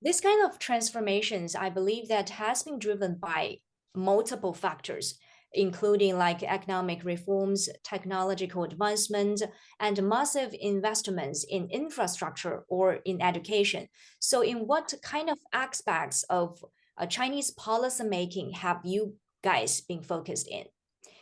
This kind of transformations, I believe that has been driven by multiple factors, including like economic reforms, technological advancement, and massive investments in infrastructure or in education. So, in what kind of aspects of Chinese policy making have you guys been focused in?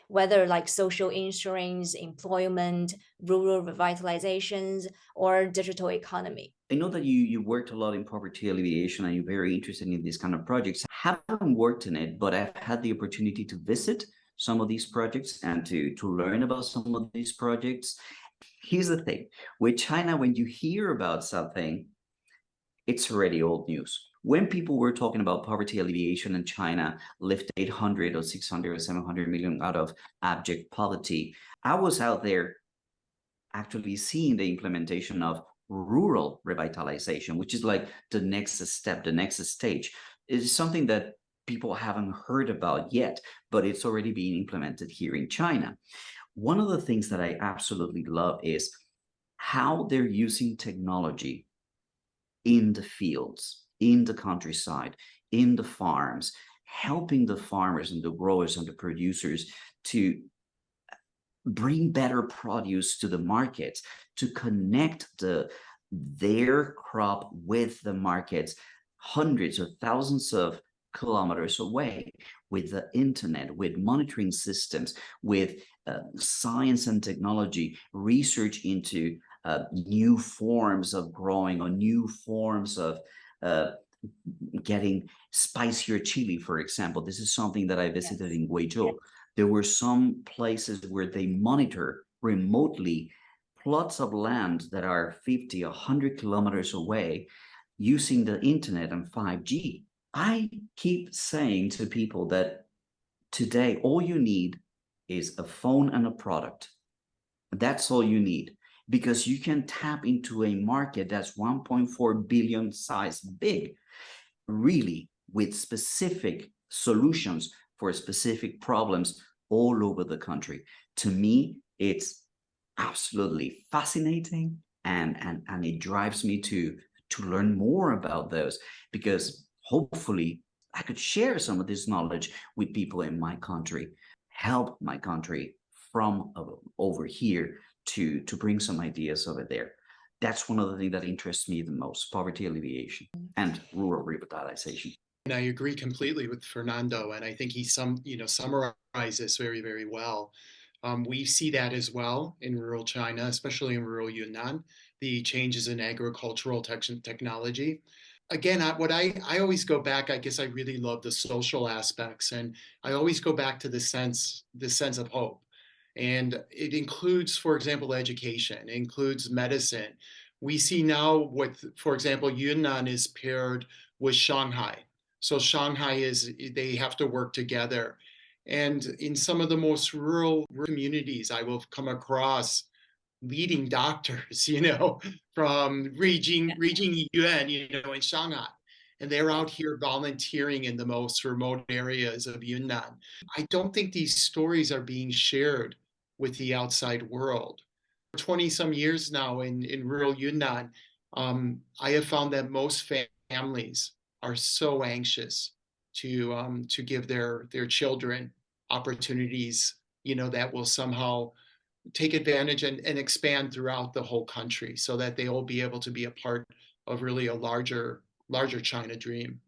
Whether like social insurance, employment, rural revitalizations, or digital economy. I know that you worked a lot in poverty alleviation and you're very interested in these kind of projects. I haven't worked in it, but I've had the opportunity to visit some of these projects and to learn about some of these projects. Here's the thing with China, when you hear about something, it's already old news. When people were talking about poverty alleviation in China, lift 800 or 600 or 700 million out of abject poverty, I was out there actually seeing the implementation of rural revitalization, which is like the next step, the next stage. It's something that people haven't heard about yet, but it's already being implemented here in China. One of the things that I absolutely love is how they're using technology in the fields, in the countryside, in the farms, helping the farmers and the growers and the producers to bring better produce to the markets, to connect their crop with the markets hundreds or thousands of kilometers away, with the internet, with monitoring systems, with science and technology, research into new forms of growing or new forms of getting spicier chili, for example. This is something that I visited in Guizhou. There were some places where they monitor remotely plots of land that are 50, 100 kilometers away using the internet and 5G. I keep saying to people that today all you need is a phone and a product. That's all you need, because you can tap into a market that's 1.4 billion size big, really, with specific solutions for specific problems all over the country. To me, it's absolutely fascinating, and it drives me to learn more about those, because hopefully I could share some of this knowledge with people in my country, help my country from over here to bring some ideas over there. That's one of the things that interests me the most: poverty alleviation and rural revitalization. And I agree completely with Fernando, and I think he summarized this very, very well. We see that as well in rural China, especially in rural Yunnan, the changes in agricultural technology. Again, I always go back. I guess I really love the social aspects, and I always go back to the sense of hope. And it includes, for example, education, it includes medicine. We see now what, for example, Yunnan is paired with Shanghai. So they have to work together. And in some of the most rural communities, I will come across leading doctors, from Beijing Yuan, in Shanghai. And they're out here volunteering in the most remote areas of Yunnan. I don't think these stories are being shared with the outside world. For 20 some years now in rural Yunnan, I have found that most families are so anxious to give their children opportunities, that will somehow take advantage and expand throughout the whole country, so that they will be able to be a part of really a larger China dream.